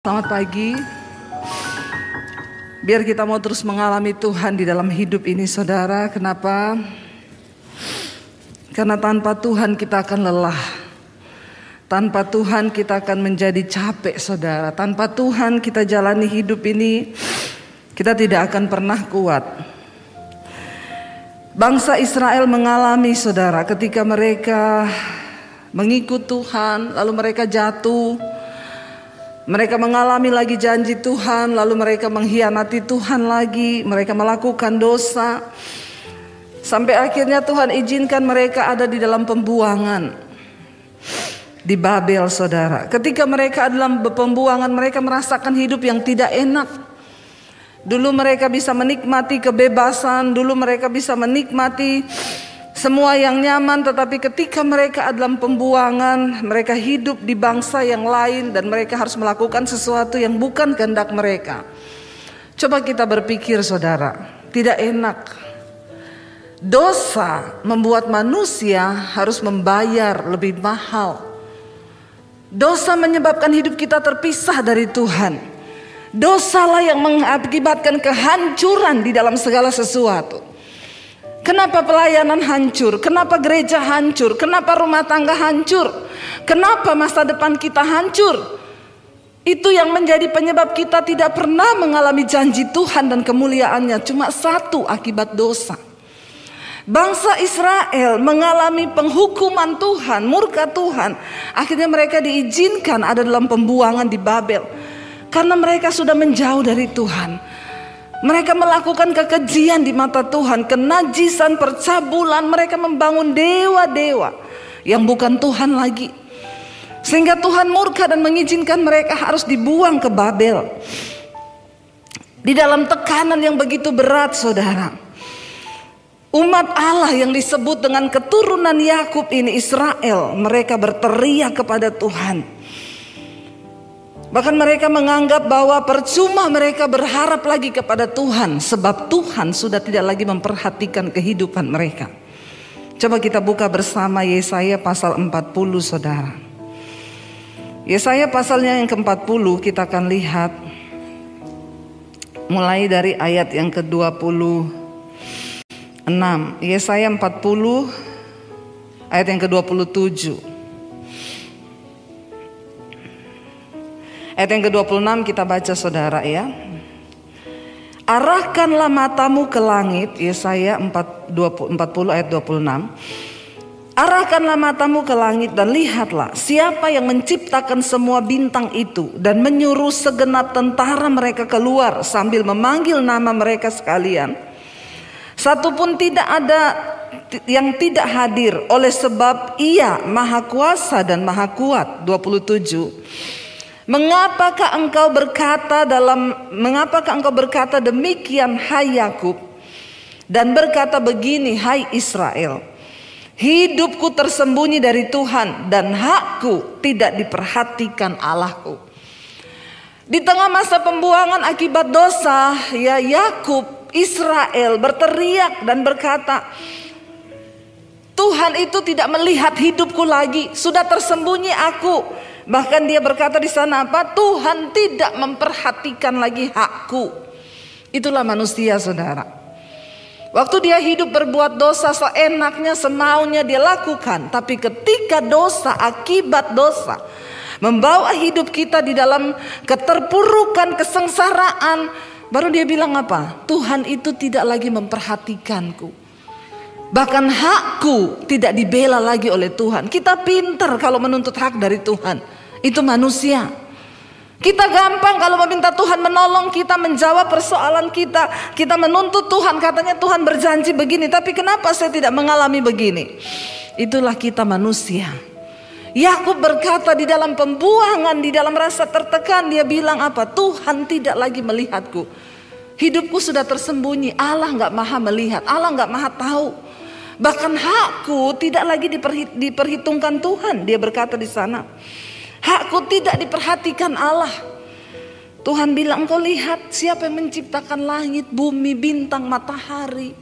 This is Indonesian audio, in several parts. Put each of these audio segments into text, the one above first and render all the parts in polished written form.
Selamat pagi. Biar kita mau terus mengalami Tuhan di dalam hidup ini, saudara. Kenapa? Karena tanpa Tuhan kita akan lelah. Tanpa Tuhan kita akan menjadi capek, saudara. Tanpa Tuhan kita jalani hidup ini, kita tidak akan pernah kuat. Bangsa Israel mengalami, saudara, ketika mereka mengikut Tuhan, lalu mereka jatuh. Mereka mengalami lagi janji Tuhan, lalu mereka mengkhianati Tuhan lagi, mereka melakukan dosa. Sampai akhirnya Tuhan izinkan mereka ada di dalam pembuangan di Babel, saudara. Ketika mereka dalam pembuangan, mereka merasakan hidup yang tidak enak. Dulu mereka bisa menikmati kebebasan, dulu mereka bisa menikmati semua yang nyaman, tetapi ketika mereka dalam pembuangan, mereka hidup di bangsa yang lain dan mereka harus melakukan sesuatu yang bukan kehendak mereka. Coba kita berpikir, saudara, tidak enak. Dosa membuat manusia harus membayar lebih mahal. Dosa menyebabkan hidup kita terpisah dari Tuhan. Dosalah yang mengakibatkan kehancuran di dalam segala sesuatu. Kenapa pelayanan hancur? Kenapa gereja hancur? Kenapa rumah tangga hancur? Kenapa masa depan kita hancur? Itu yang menjadi penyebab kita tidak pernah mengalami janji Tuhan dan kemuliaannya. Cuma satu, akibat dosa. Bangsa Israel mengalami penghukuman Tuhan, murka Tuhan. Akhirnya mereka diizinkan ada dalam pembuangan di Babel. Karena mereka sudah menjauh dari Tuhan. Mereka melakukan kekejian di mata Tuhan, kenajisan, percabulan. Mereka membangun dewa-dewa yang bukan Tuhan lagi. Sehingga Tuhan murka dan mengizinkan mereka harus dibuang ke Babel. Di dalam tekanan yang begitu berat, saudara. Umat Allah yang disebut dengan keturunan Yakub ini, Israel, mereka berteriak kepada Tuhan. Bahkan mereka menganggap bahwa percuma mereka berharap lagi kepada Tuhan, sebab Tuhan sudah tidak lagi memperhatikan kehidupan mereka. Coba kita buka bersama Yesaya pasal 40, saudara. Yesaya pasalnya yang ke-40 kita akan lihat mulai dari ayat yang ke-26. Yesaya 40 ayat yang ke-27. Ayat yang ke-26 kita baca, saudara, ya. Arahkanlah matamu ke langit, Yesaya 40 ayat 26. Arahkanlah matamu ke langit dan lihatlah siapa yang menciptakan semua bintang itu dan menyuruh segenap tentara mereka keluar sambil memanggil nama mereka sekalian. Satupun tidak ada yang tidak hadir, oleh sebab Ia Maha Kuasa dan Maha Kuat. 27. Mengapakah engkau berkata demikian, hai Yakub, dan berkata begini, hai Israel, hidupku tersembunyi dari Tuhan dan hakku tidak diperhatikan Allahku. Di tengah masa pembuangan akibat dosa, ya, Yakub, Israel berteriak dan berkata, Tuhan itu tidak melihat hidupku lagi, sudah tersembunyi aku. Bahkan dia berkata di sana apa? Tuhan tidak memperhatikan lagi hakku. Itulah manusia, saudara. Waktu dia hidup berbuat dosa seenaknya, semaunya dia lakukan. Tapi ketika dosa, akibat dosa membawa hidup kita di dalam keterpurukan, kesengsaraan, baru dia bilang apa? Tuhan itu tidak lagi memperhatikanku. Bahkan hakku tidak dibela lagi oleh Tuhan. Kita pintar kalau menuntut hak dari Tuhan. Itu manusia. Kita gampang kalau meminta Tuhan menolong kita, menjawab persoalan kita. Kita menuntut Tuhan, katanya Tuhan berjanji begini, tapi kenapa saya tidak mengalami begini? Itulah kita manusia. Yakub berkata di dalam pembuangan, di dalam rasa tertekan, dia bilang apa? Tuhan tidak lagi melihatku. Hidupku sudah tersembunyi. Allah gak maha melihat, Allah gak maha tahu. Bahkan hakku tidak lagi diperhitungkan Tuhan. Dia berkata di sana, hakku tidak diperhatikan Allah. Tuhan bilang, engkau lihat siapa yang menciptakan langit, bumi, bintang, matahari.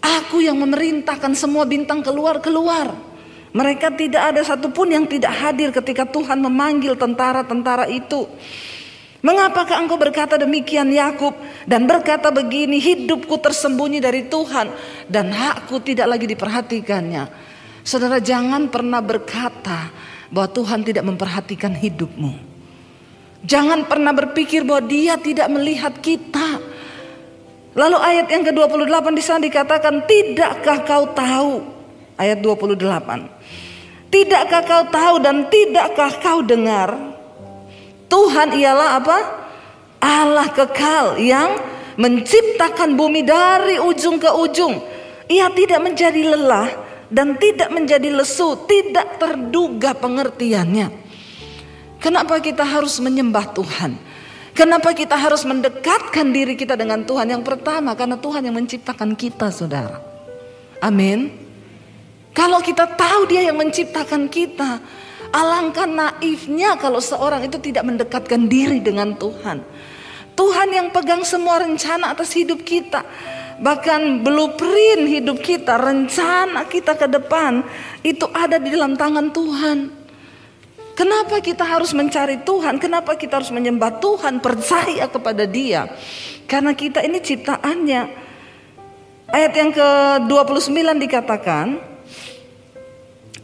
Aku yang memerintahkan semua bintang keluar. Mereka tidak ada satupun yang tidak hadir ketika Tuhan memanggil tentara-tentara itu. Mengapakah engkau berkata demikian Yakub, dan berkata begini, hidupku tersembunyi dari Tuhan dan hakku tidak lagi diperhatikannya. Saudara, jangan pernah berkata bahwa Tuhan tidak memperhatikan hidupmu. Jangan pernah berpikir bahwa Dia tidak melihat kita. Lalu ayat yang ke-28 di sana dikatakan, tidakkah kau tahu? Ayat 28. Tidakkah kau tahu dan tidakkah kau dengar? Tuhan ialah apa? Allah kekal yang menciptakan bumi dari ujung ke ujung. Ia tidak menjadi lelah dan tidak menjadi lesu, tidak terduga pengertiannya. Kenapa kita harus menyembah Tuhan? Kenapa kita harus mendekatkan diri kita dengan Tuhan? Yang pertama, karena Tuhan yang menciptakan kita, saudara. Amin. Kalau kita tahu Dia yang menciptakan kita, alangkah naifnya kalau seorang itu tidak mendekatkan diri dengan Tuhan. Tuhan yang pegang semua rencana atas hidup kita. Bahkan blueprint hidup kita, rencana kita ke depan, itu ada di dalam tangan Tuhan. Kenapa kita harus mencari Tuhan? Kenapa kita harus menyembah Tuhan? Percaya kepada Dia. Karena kita ini ciptaannya. Ayat yang ke-29 dikatakan,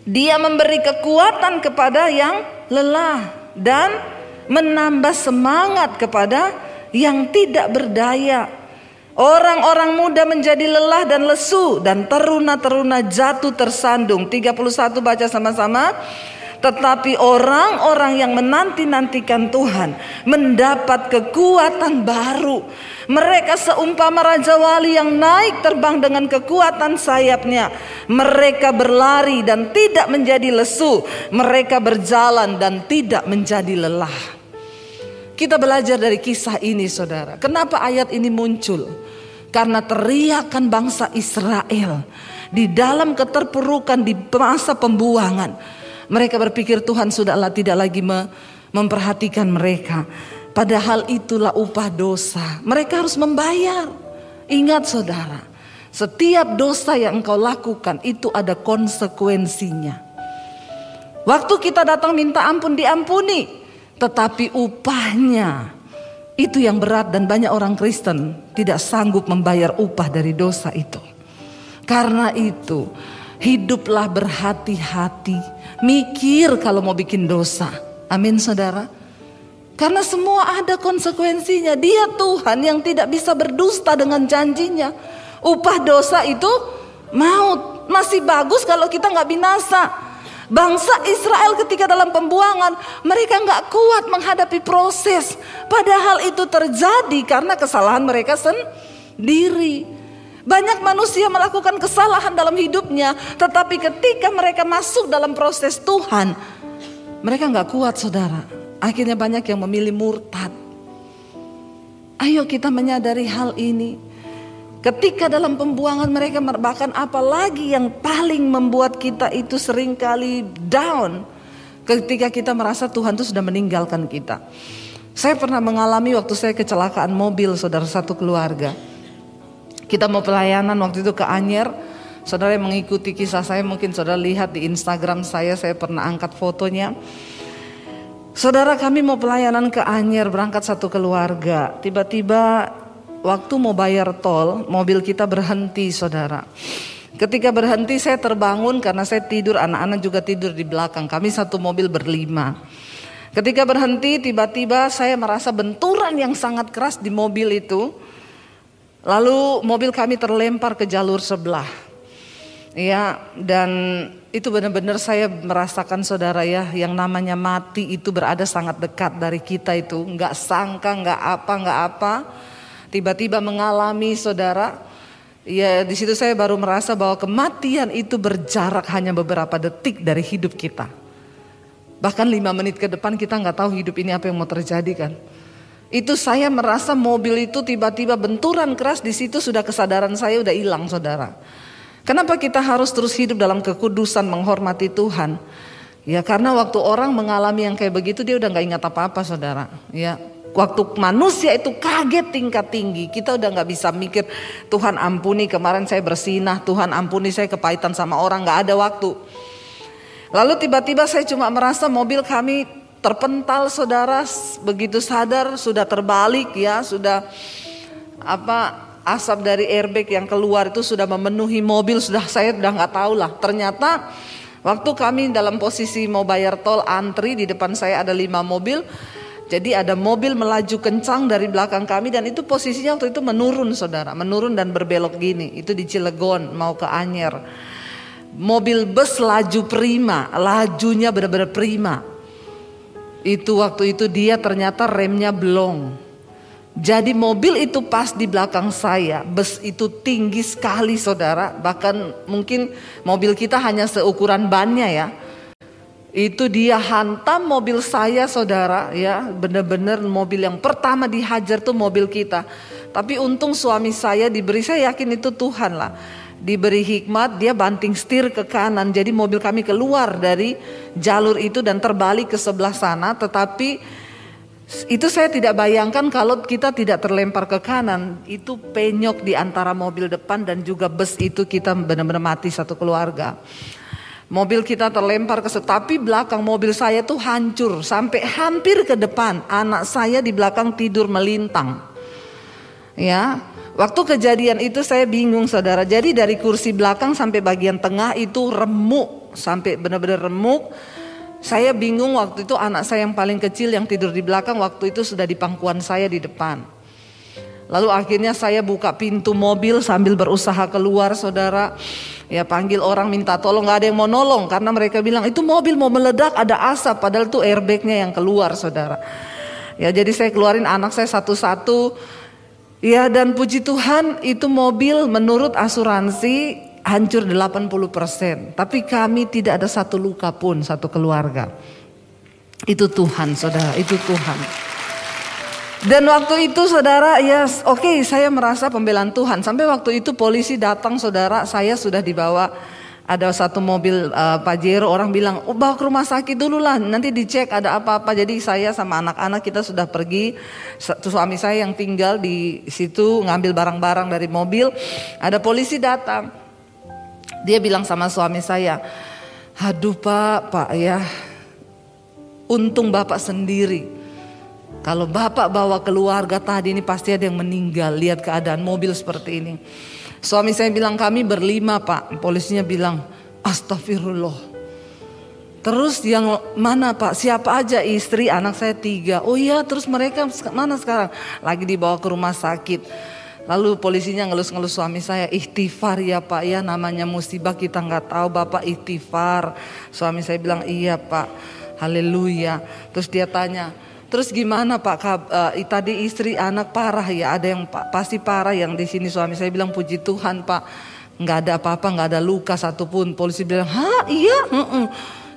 Dia memberi kekuatan kepada yang lelah dan menambah semangat kepada yang tidak berdaya. Orang-orang muda menjadi lelah dan lesu, dan teruna-teruna jatuh tersandung. 31 baca sama-sama. Tetapi orang-orang yang menanti-nantikan Tuhan mendapat kekuatan baru. Mereka seumpama raja wali yang naik terbang dengan kekuatan sayapnya. Mereka berlari dan tidak menjadi lesu. Mereka berjalan dan tidak menjadi lelah. Kita belajar dari kisah ini, saudara. Kenapa ayat ini muncul? Karena teriakan bangsa Israel di dalam keterpurukan di masa pembuangan. Mereka berpikir Tuhan sudahlah tidak lagi memperhatikan mereka. Padahal itulah upah dosa. Mereka harus membayar. Ingat saudara, setiap dosa yang engkau lakukan itu ada konsekuensinya. Waktu kita datang minta ampun diampuni, tetapi upahnya itu yang berat, dan banyak orang Kristen tidak sanggup membayar upah dari dosa itu. Karena itu, hiduplah berhati-hati. Mikir kalau mau bikin dosa. Amin saudara. Karena semua ada konsekuensinya. Dia Tuhan yang tidak bisa berdusta dengan janjinya. Upah dosa itu maut. Masih bagus kalau kita gak binasa. Bangsa Israel ketika dalam pembuangan, mereka gak kuat menghadapi proses. Padahal itu terjadi karena kesalahan mereka sendiri. Banyak manusia melakukan kesalahan dalam hidupnya, tetapi ketika mereka masuk dalam proses Tuhan, mereka gak kuat saudara. Akhirnya banyak yang memilih murtad. Ayo kita menyadari hal ini. Ketika dalam pembuangan mereka, bahkan apalagi yang paling membuat kita itu seringkali down, ketika kita merasa Tuhan itu sudah meninggalkan kita. Saya pernah mengalami waktu saya kecelakaan mobil, saudara, satu keluarga. Kita mau pelayanan waktu itu ke Anyer. Saudara yang mengikuti kisah saya, mungkin saudara lihat di Instagram saya pernah angkat fotonya. Saudara, kami mau pelayanan ke Anyer, berangkat satu keluarga. Tiba-tiba waktu mau bayar tol, mobil kita berhenti saudara. Ketika berhenti saya terbangun karena saya tidur, anak-anak juga tidur di belakang. Kami satu mobil berlima. Ketika berhenti tiba-tiba saya merasa benturan yang sangat keras di mobil itu. Lalu mobil kami terlempar ke jalur sebelah. Ya, dan itu benar-benar saya merasakan saudara ya, yang namanya mati itu berada sangat dekat dari kita itu. Enggak sangka, enggak apa. Tiba-tiba mengalami saudara. Ya, di situ saya baru merasa bahwa kematian itu berjarak hanya beberapa detik dari hidup kita. Bahkan 5 menit ke depan kita enggak tahu hidup ini apa yang mau terjadi kan. Itu saya merasa mobil itu tiba-tiba benturan keras, di situ sudah kesadaran saya udah hilang saudara. Kenapa kita harus terus hidup dalam kekudusan, menghormati Tuhan? Ya karena waktu orang mengalami yang kayak begitu dia udah gak ingat apa-apa saudara. Ya, waktu manusia itu kaget tingkat tinggi, kita udah gak bisa mikir Tuhan ampuni kemarin saya bersinah, Tuhan ampuni saya kepahitan sama orang, gak ada waktu. Lalu tiba-tiba saya cuma merasa mobil kami terpental saudara, begitu sadar sudah terbalik ya, sudah asap dari airbag yang keluar itu sudah memenuhi mobil, saya udah nggak tahu lah. Ternyata waktu kami dalam posisi mau bayar tol, antri di depan saya ada 5 mobil. Jadi ada mobil melaju kencang dari belakang kami dan itu posisinya waktu itu menurun saudara, menurun dan berbelok gini. Itu di Cilegon mau ke Anyer. Mobil bus laju prima, lajunya benar-benar prima. Itu waktu itu dia ternyata remnya blong. Jadi mobil itu pas di belakang saya, bus itu tinggi sekali saudara. Bahkan mungkin mobil kita hanya seukuran bannya ya. Itu dia hantam mobil saya saudara ya, benar-benar mobil yang pertama dihajar tuh mobil kita. Tapi untung suami saya diberi, saya yakin itu Tuhan lah, diberi hikmat, dia banting setir ke kanan. Jadi mobil kami keluar dari jalur itu dan terbalik ke sebelah sana. Tetapi itu saya tidak bayangkan kalau kita tidak terlempar ke kanan. Itu penyok di antara mobil depan dan juga bus itu, kita benar-benar mati satu keluarga. Mobil kita terlempar tapi belakang mobil saya tuh hancur sampai hampir ke depan. Anak saya di belakang tidur melintang. Ya, waktu kejadian itu saya bingung saudara. Jadi dari kursi belakang sampai bagian tengah itu remuk, sampai benar-benar remuk. Saya bingung waktu itu, anak saya yang paling kecil yang tidur di belakang waktu itu sudah di pangkuan saya di depan. Lalu akhirnya saya buka pintu mobil sambil berusaha keluar saudara. Ya panggil orang minta tolong, gak ada yang mau nolong karena mereka bilang itu mobil mau meledak, ada asap, padahal itu airbagnya yang keluar saudara. Ya jadi saya keluarin anak saya satu-satu. Ya dan puji Tuhan itu mobil menurut asuransi hancur 80%. Tapi kami tidak ada satu luka pun, satu keluarga. Itu Tuhan saudara, itu Tuhan. Dan waktu itu saudara ya oke, saya merasa pembelaan Tuhan. Sampai waktu itu polisi datang saudara, saya sudah dibawa, ada satu mobil Pajero, orang bilang bawa ke rumah sakit dulu lah, nanti dicek ada apa-apa. Jadi saya sama anak-anak kita sudah pergi, suami saya yang tinggal di situ ngambil barang-barang dari mobil. Ada polisi datang, dia bilang sama suami saya, aduh pak ya, untung bapak sendiri. Kalau bapak bawa keluarga tadi ini pasti ada yang meninggal, lihat keadaan mobil seperti ini. Suami saya bilang kami berlima pak, polisinya bilang astagfirullah. Terus yang mana pak, siapa aja, istri, anak saya 3. Oh iya, terus mereka mana sekarang? Lagi dibawa ke rumah sakit. Lalu polisinya ngelus-ngelus suami saya, ikhtifar ya pak ya, namanya musibah kita nggak tahu, bapak ikhtifar. Suami saya bilang iya pak, haleluya. Terus dia tanya, terus gimana pak, tadi istri anak parah ya, ada yang pasti parah yang di sini. Suami saya bilang puji Tuhan pak, nggak ada apa-apa, nggak ada luka satupun. Polisi bilang, hah iya,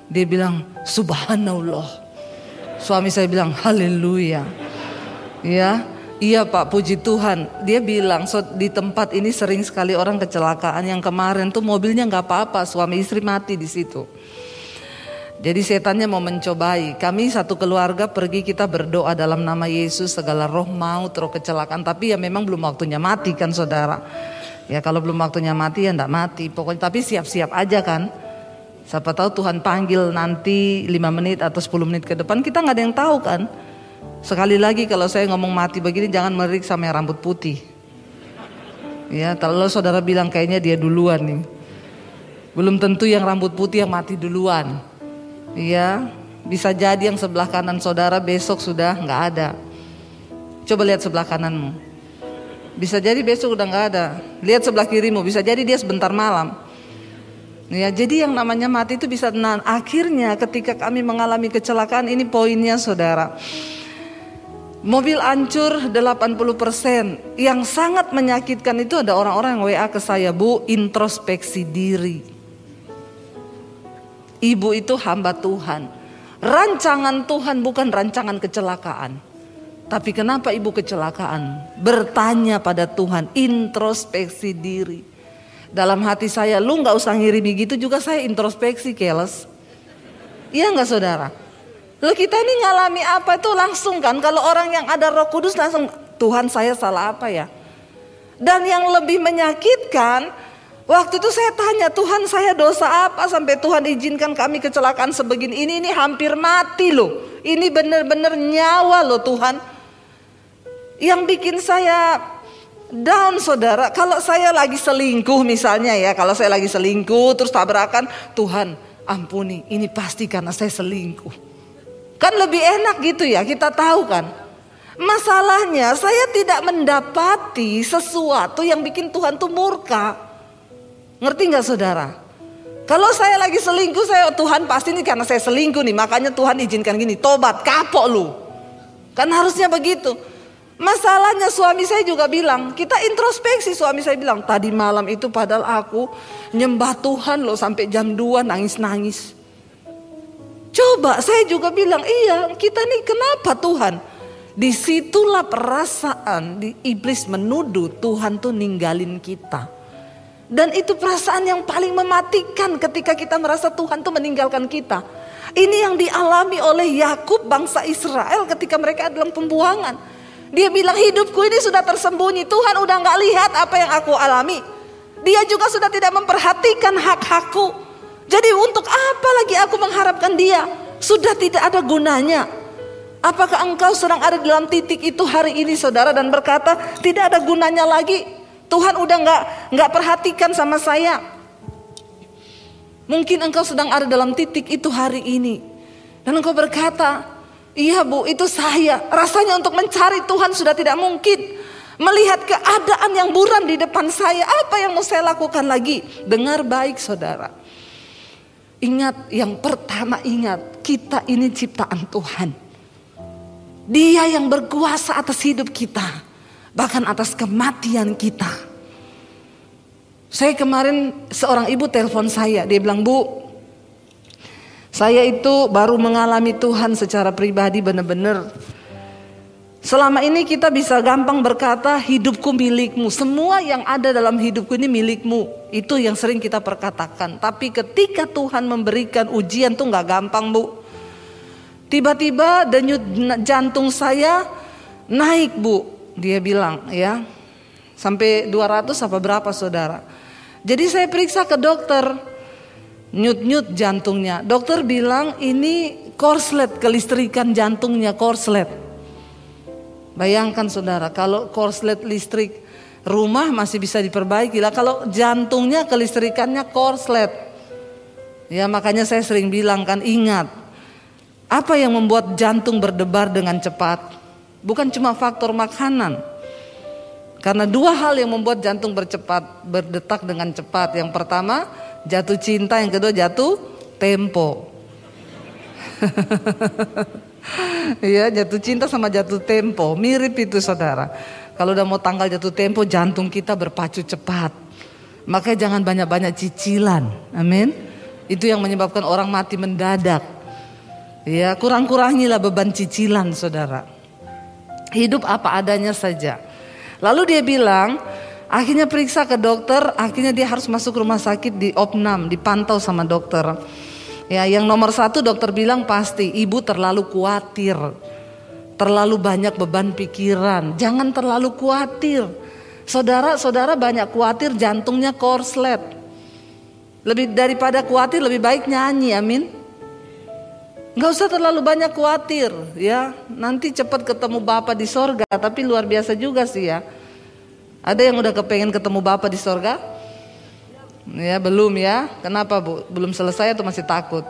Dia bilang subhanallah. Suami saya bilang haleluya, ya iya pak puji Tuhan. Dia bilang di tempat ini sering sekali orang kecelakaan, yang kemarin tuh mobilnya nggak apa-apa, suami istri mati di situ. Jadi setannya mau mencobai. Kami satu keluarga pergi, kita berdoa dalam nama Yesus segala roh maut, roh kecelakaan. Tapi ya memang belum waktunya mati kan saudara. Ya kalau belum waktunya mati ya enggak mati. Pokoknya tapi siap-siap aja kan. Siapa tahu Tuhan panggil nanti 5 menit atau 10 menit ke depan, kita nggak ada yang tahu kan. Sekali lagi kalau saya ngomong mati begini jangan melirik sama yang rambut putih. Ya kalau saudara bilang kayaknya dia duluan nih. Belum tentu yang rambut putih yang mati duluan. Iya, bisa jadi yang sebelah kanan saudara besok sudah nggak ada. Coba lihat sebelah kananmu, bisa jadi besok udah nggak ada. Lihat sebelah kirimu, bisa jadi dia sebentar malam. Ya, jadi yang namanya mati itu bisa tenang. Akhirnya ketika kami mengalami kecelakaan, ini poinnya saudara. Mobil hancur 80%. Yang sangat menyakitkan itu ada orang-orang yang WA ke saya, Bu, introspeksi diri. Ibu itu hamba Tuhan. Rancangan Tuhan bukan rancangan kecelakaan. Tapi kenapa ibu kecelakaan? Bertanya pada Tuhan, introspeksi diri. Dalam hati saya, lu gak usah ngirimi gitu juga saya introspeksi keles. Iya gak saudara? Lu kita ini ngalami apa itu langsung kan. Kalau orang yang ada Roh Kudus langsung, Tuhan saya salah apa ya? Dan yang lebih menyakitkan, Waktu itu saya tanya, Tuhan saya dosa apa sampai Tuhan izinkan kami kecelakaan sebegini. Ini hampir mati loh. Ini benar-benar nyawa loh Tuhan. Yang bikin saya down saudara, kalau saya lagi selingkuh misalnya ya. Kalau saya lagi selingkuh terus tabrakan, Tuhan ampuni, ini pasti karena saya selingkuh. Kan lebih enak gitu ya, kita tahu kan. Masalahnya saya tidak mendapati sesuatu yang bikin Tuhan tuh murka. Ngerti gak saudara? Kalau saya lagi selingkuh, Tuhan pasti ini karena saya selingkuh nih, makanya Tuhan izinkan gini, tobat, kapok lu. Kan harusnya begitu. Masalahnya suami saya juga bilang, kita introspeksi, suami saya bilang, tadi malam itu padahal aku nyembah Tuhan loh sampai jam 2 nangis-nangis. Coba saya juga bilang, iya kita nih kenapa Tuhan? Disitulah perasaan iblis menuduh Tuhan tuh ninggalin kita. Dan itu perasaan yang paling mematikan ketika kita merasa Tuhan tuh meninggalkan kita. Ini yang dialami oleh Yakub bangsa Israel ketika mereka dalam pembuangan. Dia bilang hidupku ini sudah tersembunyi. Tuhan udah gak lihat apa yang aku alami. Dia juga sudah tidak memperhatikan hak-hakku. Jadi untuk apa lagi aku mengharapkan dia? Sudah tidak ada gunanya. Apakah engkau sedang ada dalam titik itu hari ini saudara dan berkata tidak ada gunanya lagi? Tuhan udah nggak perhatikan sama saya. Mungkin engkau sedang ada dalam titik itu hari ini. Dan engkau berkata, iya Bu, itu saya. Rasanya untuk mencari Tuhan sudah tidak mungkin. Melihat keadaan yang buram di depan saya, apa yang mau saya lakukan lagi? Dengar baik saudara. Ingat, yang pertama ingat, kita ini ciptaan Tuhan. Dia yang berkuasa atas hidup kita. Bahkan atas kematian kita. Saya kemarin seorang ibu telepon saya. Dia bilang, Bu, saya itu baru mengalami Tuhan secara pribadi benar-benar. Selama ini kita bisa gampang berkata hidupku milikmu. Semua yang ada dalam hidupku ini milikmu. Itu yang sering kita perkatakan. Tapi ketika Tuhan memberikan ujian tuh gak gampang Bu. Tiba-tiba denyut jantung saya naik Bu. Dia bilang ya, sampai 200 apa berapa saudara. Jadi saya periksa ke dokter, nyut-nyut jantungnya. Dokter bilang ini korslet, kelistrikan jantungnya korslet. Bayangkan saudara, kalau korslet listrik rumah masih bisa diperbaiki lah. Kalau jantungnya kelistrikannya korslet. Ya makanya saya sering bilang kan, ingat. Apa yang membuat jantung berdebar dengan cepat? Bukan cuma faktor makanan. Karena dua hal yang membuat jantung berdetak dengan cepat. Yang pertama jatuh cinta, yang kedua jatuh tempo. Ya, jatuh cinta sama jatuh tempo mirip itu saudara. Kalau udah mau tanggal jatuh tempo, jantung kita berpacu cepat. Makanya jangan banyak-banyak cicilan. Amin. Itu yang menyebabkan orang mati mendadak. Ya, kurang-kurangilah beban cicilan saudara. Hidup apa adanya saja. Lalu dia bilang, akhirnya periksa ke dokter, akhirnya dia harus masuk rumah sakit di Opnam, dipantau sama dokter. Ya, yang nomor 1 dokter bilang pasti ibu terlalu khawatir, terlalu banyak beban pikiran. Jangan terlalu khawatir. Saudara-saudara banyak khawatir jantungnya korslet. Lebih daripada khawatir lebih baik nyanyi, amin. Gak usah terlalu banyak khawatir ya. Nanti cepat ketemu Bapa di sorga. Tapi luar biasa juga sih ya. Ada yang udah kepengen ketemu Bapa di sorga? Ya belum ya. Kenapa Bu? Belum selesai atau masih takut?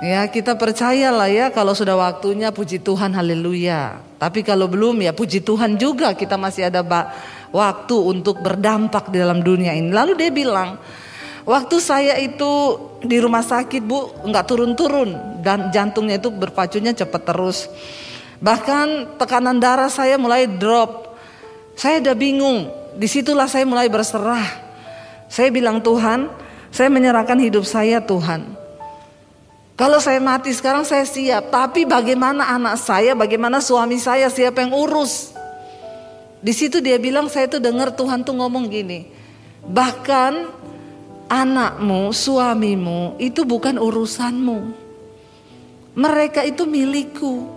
Ya kita percayalah ya. Kalau sudah waktunya puji Tuhan, haleluya. Tapi kalau belum ya puji Tuhan juga. Kita masih ada waktu untuk berdampak di dalam dunia ini. Lalu dia bilang, waktu saya itu di rumah sakit Bu, nggak turun-turun dan jantungnya itu berpacunya cepat terus. Bahkan tekanan darah saya mulai drop. Saya udah bingung. Disitulah saya mulai berserah. Saya bilang, Tuhan, saya menyerahkan hidup saya Tuhan. Kalau saya mati sekarang saya siap. Tapi bagaimana anak saya, bagaimana suami saya, siapa yang urus? Di situ dia bilang, saya tuh dengar Tuhan tuh ngomong gini. Bahkan anakmu, suamimu itu bukan urusanmu. Mereka itu milikku.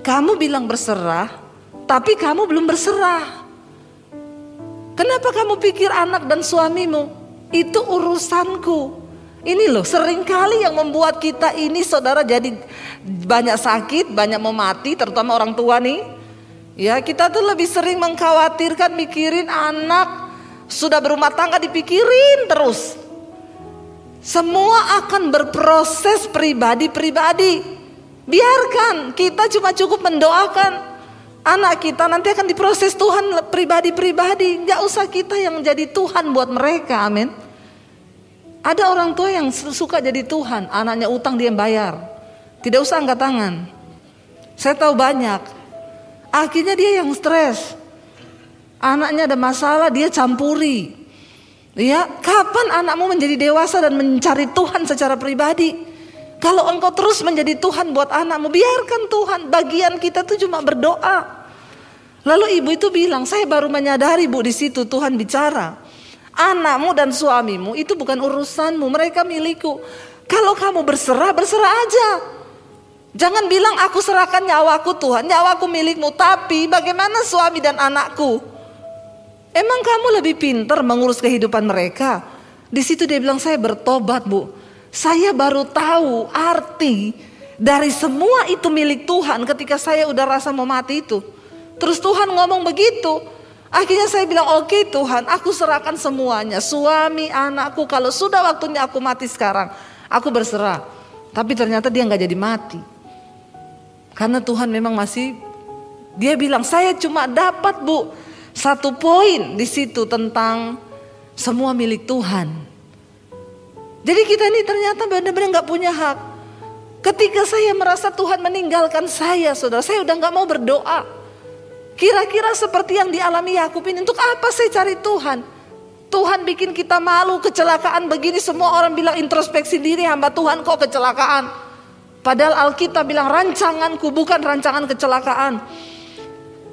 Kamu bilang berserah, tapi kamu belum berserah. Kenapa kamu pikir anak dan suamimu itu urusanku? Ini loh seringkali yang membuat kita ini saudara jadi banyak sakit, banyak mau mati, terutama orang tua nih. Ya, kita tuh lebih sering mengkhawatirkan, mikirin anak, sudah berumah tangga dipikirin terus. Semua akan berproses pribadi-pribadi. Biarkan, kita cuma cukup mendoakan anak kita nanti akan diproses Tuhan pribadi-pribadi. Gak usah kita yang jadi Tuhan buat mereka, amin. Ada orang tua yang suka jadi Tuhan, anaknya utang dia yang bayar. Tidak usah angkat tangan. Saya tahu banyak. Akhirnya dia yang stres. Anaknya ada masalah dia campuri. Ya, kapan anakmu menjadi dewasa dan mencari Tuhan secara pribadi? Kalau engkau terus menjadi Tuhan buat anakmu, biarkan Tuhan. Bagian kita tuh cuma berdoa. Lalu ibu itu bilang, saya baru menyadari Bu di situ Tuhan bicara. Anakmu dan suamimu itu bukan urusanmu, mereka milikku. Kalau kamu berserah, berserah aja. Jangan bilang aku serahkan nyawaku Tuhan, nyawaku milikmu. Tapi bagaimana suami dan anakku? Emang kamu lebih pintar mengurus kehidupan mereka? Di situ dia bilang, saya bertobat Bu. Saya baru tahu arti dari semua itu milik Tuhan ketika saya udah rasa mau mati itu. Terus Tuhan ngomong begitu. Akhirnya saya bilang, oke Tuhan, aku serahkan semuanya. Suami, anakku, kalau sudah waktunya aku mati sekarang, aku berserah. Tapi ternyata dia gak jadi mati. Karena Tuhan memang masih, dia bilang, saya cuma dapat Bu 1 poin di situ tentang semua milik Tuhan. Jadi kita ini ternyata benar-benar gak punya hak. Ketika saya merasa Tuhan meninggalkan saya, saudara, saya udah gak mau berdoa. Kira-kira seperti yang dialami Yakub ini, untuk apa saya cari Tuhan? Tuhan bikin kita malu, kecelakaan begini, semua orang bilang introspeksi diri, hamba Tuhan kok kecelakaan. Padahal Alkitab bilang rancanganku bukan rancangan kecelakaan.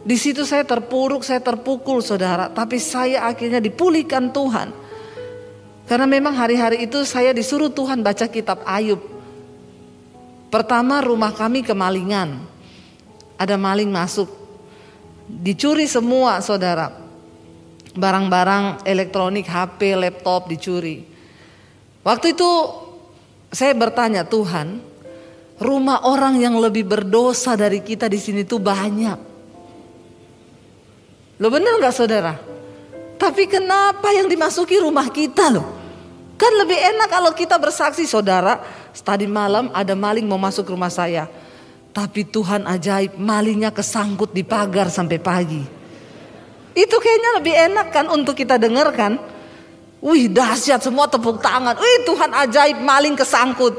Di situ saya terpuruk, saya terpukul saudara, tapi saya akhirnya dipulihkan Tuhan. Karena memang hari-hari itu saya disuruh Tuhan baca kitab Ayub. Pertama rumah kami kemalingan. Ada maling masuk. Dicuri semua saudara. Barang-barang elektronik, HP, laptop dicuri. Waktu itu saya bertanya, Tuhan, rumah orang yang lebih berdosa dari kita di sini tuh banyak. Lo bener gak saudara? Tapi kenapa yang dimasuki rumah kita loh? Kan lebih enak kalau kita bersaksi, saudara, tadi malam ada maling mau masuk rumah saya. Tapi Tuhan ajaib, malingnya kesangkut di pagar sampai pagi. Itu kayaknya lebih enak kan untuk kita dengarkan. Wih dahsyat, semua tepuk tangan. Wih Tuhan ajaib, maling kesangkut.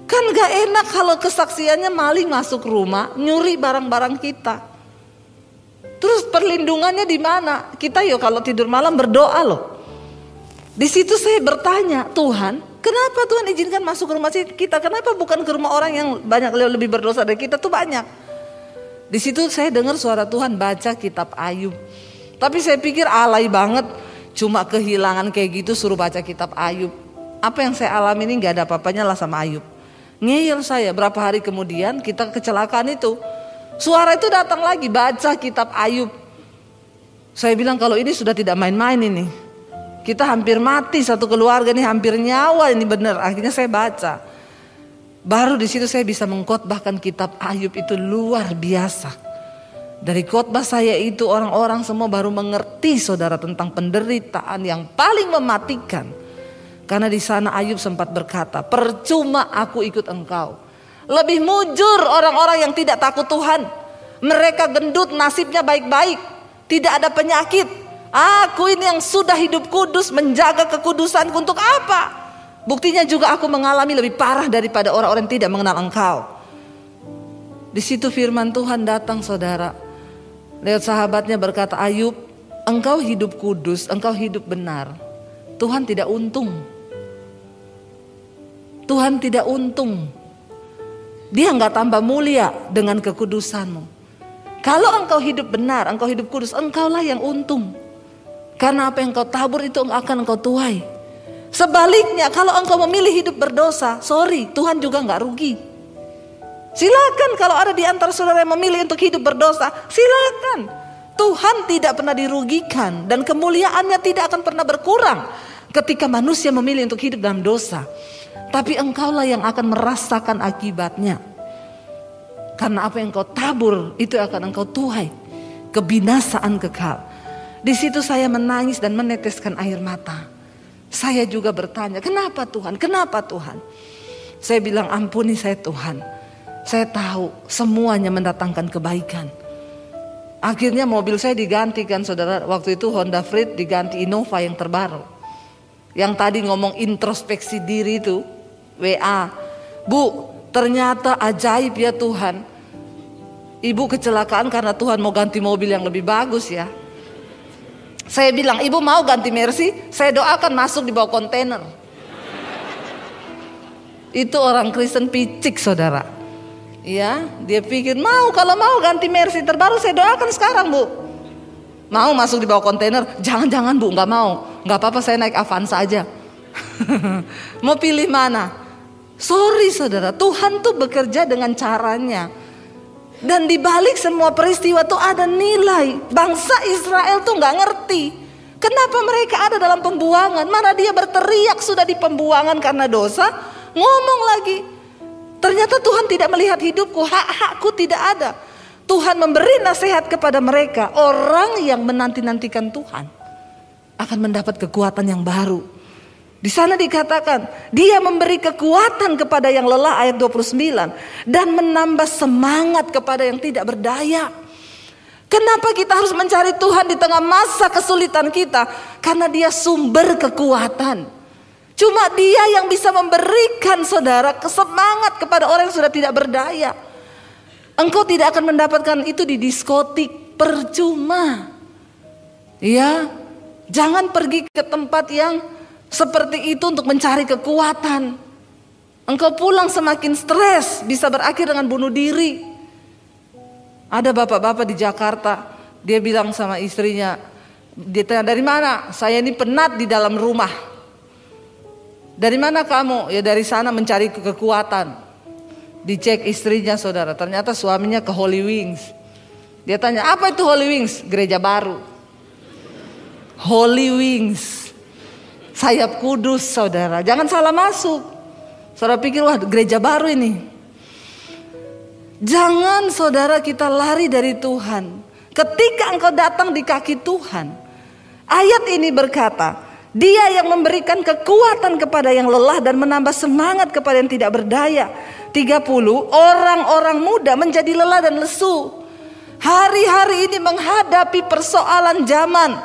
Kan gak enak kalau kesaksiannya maling masuk rumah, nyuri barang-barang kita. Terus perlindungannya di mana? Kita yuk kalau tidur malam berdoa loh. Di situ saya bertanya, Tuhan, kenapa Tuhan izinkan masuk ke rumah kita? Kenapa bukan ke rumah orang yang banyak lebih berdosa dari kita tuh banyak? Di situ saya dengar suara Tuhan baca kitab Ayub. Tapi saya pikir alay banget, cuma kehilangan kayak gitu suruh baca kitab Ayub. Apa yang saya alami ini gak ada apa-apanya lah sama Ayub. Ngeyel saya, berapa hari kemudian kita kecelakaan itu. Suara itu datang lagi, baca kitab Ayub. Saya bilang kalau ini sudah tidak main-main ini. Kita hampir mati satu keluarga nih, hampir nyawa ini benar. Akhirnya saya baca. Baru di situ saya bisa mengkhotbahkan kitab Ayub itu luar biasa. Dari khotbah saya itu orang-orang semua baru mengerti saudara tentang penderitaan yang paling mematikan. Karena di sana Ayub sempat berkata, percuma aku ikut engkau. Lebih mujur orang-orang yang tidak takut Tuhan. Mereka gendut, nasibnya baik-baik, tidak ada penyakit. Aku ini yang sudah hidup kudus, menjaga kekudusanku untuk apa? Buktinya juga aku mengalami lebih parah daripada orang-orang yang tidak mengenal engkau. Di situ firman Tuhan datang saudara. Lihat sahabatnya berkata, Ayub, engkau hidup kudus, engkau hidup benar. Tuhan tidak untung. Tuhan tidak untung. Dia enggak tambah mulia dengan kekudusanmu. Kalau engkau hidup benar, engkau hidup kudus, engkaulah yang untung. Karena apa yang kau tabur itu akan engkau tuai. Sebaliknya kalau engkau memilih hidup berdosa, sorry, Tuhan juga enggak rugi. Silakan kalau ada di antara saudara yang memilih untuk hidup berdosa, silakan. Tuhan tidak pernah dirugikan dan kemuliaannya tidak akan pernah berkurang ketika manusia memilih untuk hidup dalam dosa. Tapi engkaulah yang akan merasakan akibatnya. Karena apa yang engkau tabur itu akan engkau tuai, kebinasaan kekal. Di situ saya menangis dan meneteskan air mata. Saya juga bertanya, kenapa Tuhan? Kenapa Tuhan? Saya bilang, ampuni saya Tuhan. Saya tahu semuanya mendatangkan kebaikan. Akhirnya mobil saya digantikan saudara. Waktu itu Honda Freed diganti Innova yang terbaru. Yang tadi ngomong introspeksi diri itu, WA. Bu, ternyata ajaib ya Tuhan. Ibu kecelakaan karena Tuhan mau ganti mobil yang lebih bagus ya. Saya bilang, ibu mau ganti Mercy? Saya doakan masuk di bawah kontainer. Itu orang Kristen picik saudara. Ya, dia pikir kalau mau ganti Mercy terbaru saya doakan sekarang bu. Mau masuk di bawah kontainer? Jangan bu, nggak mau. Nggak apa-apa saya naik Avanza aja. Mau pilih mana? Sorry saudara, Tuhan tuh bekerja dengan caranya. Dan di balik semua peristiwa tuh ada nilai. Bangsa Israel tuh nggak ngerti kenapa mereka ada dalam pembuangan. Mana dia berteriak sudah di pembuangan karena dosa, ngomong lagi. Ternyata Tuhan tidak melihat hidupku, hak-hakku tidak ada. Tuhan memberi nasihat kepada mereka. Orang yang menanti-nantikan Tuhan akan mendapat kekuatan yang baru. Di sana dikatakan, dia memberi kekuatan kepada yang lelah, ayat 29. Dan menambah semangat kepada yang tidak berdaya. Kenapa kita harus mencari Tuhan di tengah masa kesulitan kita? Karena dia sumber kekuatan. Cuma dia yang bisa memberikan saudara semangat kepada orang yang sudah tidak berdaya. Engkau tidak akan mendapatkan itu di diskotik, percuma. Ya, jangan pergi ke tempat yang seperti itu untuk mencari kekuatan. Engkau pulang semakin stres, bisa berakhir dengan bunuh diri. Ada bapak-bapak di Jakarta, dia bilang sama istrinya, dia tanya dari mana? Saya ini penat di dalam rumah. Dari mana kamu? Ya dari sana mencari kekuatan. Dicek istrinya saudara, ternyata suaminya ke Holy Wings. Dia tanya, apa itu Holy Wings? Gereja baru. Holy Wings, sayap kudus saudara. Jangan salah masuk. Saudara pikir wah gereja baru ini. Jangan saudara kita lari dari Tuhan. Ketika engkau datang di kaki Tuhan, ayat ini berkata, dia yang memberikan kekuatan kepada yang lelah dan menambah semangat kepada yang tidak berdaya. 30, orang-orang muda menjadi lelah dan lesu. Hari-hari ini menghadapi persoalan zaman.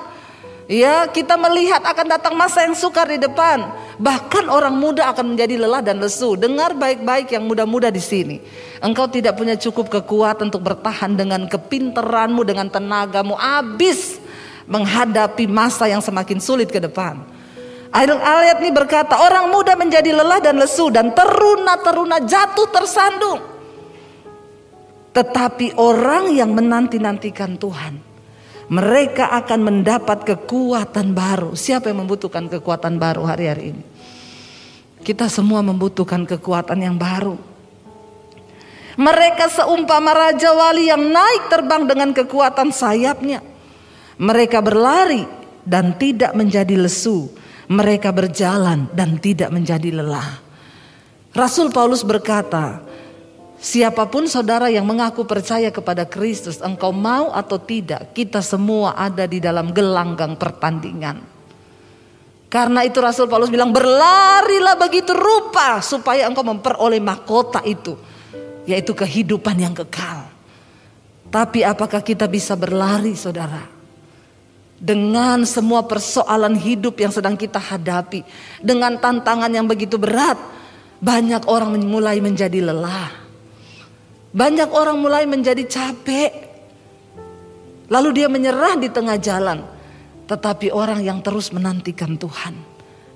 Ya, kita melihat akan datang masa yang sukar di depan. Bahkan orang muda akan menjadi lelah dan lesu. Dengar baik-baik yang muda-muda di sini. Engkau tidak punya cukup kekuatan untuk bertahan dengan kepintaranmu, dengan tenagamu. Habis menghadapi masa yang semakin sulit ke depan. Ayat ini berkata, orang muda menjadi lelah dan lesu dan teruna-teruna jatuh tersandung. Tetapi orang yang menanti-nantikan Tuhan, mereka akan mendapat kekuatan baru. Siapa yang membutuhkan kekuatan baru hari-hari ini? Kita semua membutuhkan kekuatan yang baru. Mereka seumpama raja wali yang naik terbang dengan kekuatan sayapnya. Mereka berlari dan tidak menjadi lesu. Mereka berjalan dan tidak menjadi lelah. Rasul Paulus berkata, siapapun saudara yang mengaku percaya kepada Kristus, engkau mau atau tidak, kita semua ada di dalam gelanggang pertandingan. Karena itu Rasul Paulus bilang, berlarilah begitu rupa supaya engkau memperoleh mahkota itu, yaitu kehidupan yang kekal. Tapi apakah kita bisa berlari saudara? Dengan semua persoalan hidup yang sedang kita hadapi, dengan tantangan yang begitu berat, banyak orang mulai menjadi lelah. Banyak orang mulai menjadi capek. Lalu dia menyerah di tengah jalan. Tetapi orang yang terus menantikan Tuhan,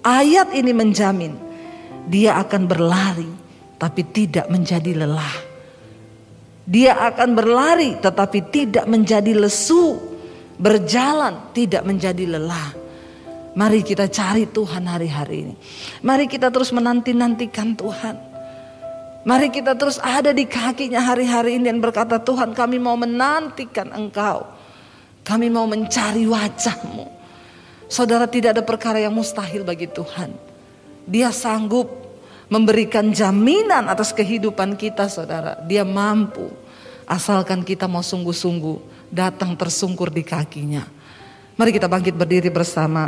ayat ini menjamin dia akan berlari tapi tidak menjadi lelah. Dia akan berlari tetapi tidak menjadi lesu. Berjalan tidak menjadi lelah. Mari kita cari Tuhan hari-hari ini. Mari kita terus menanti-nantikan Tuhan. Mari kita terus ada di kakinya hari-hari ini dan berkata, Tuhan kami mau menantikan Engkau. Kami mau mencari wajah-Mu. Saudara, tidak ada perkara yang mustahil bagi Tuhan. Dia sanggup memberikan jaminan atas kehidupan kita, saudara. Dia mampu, asalkan kita mau sungguh-sungguh datang tersungkur di kakinya. Mari kita bangkit berdiri bersama.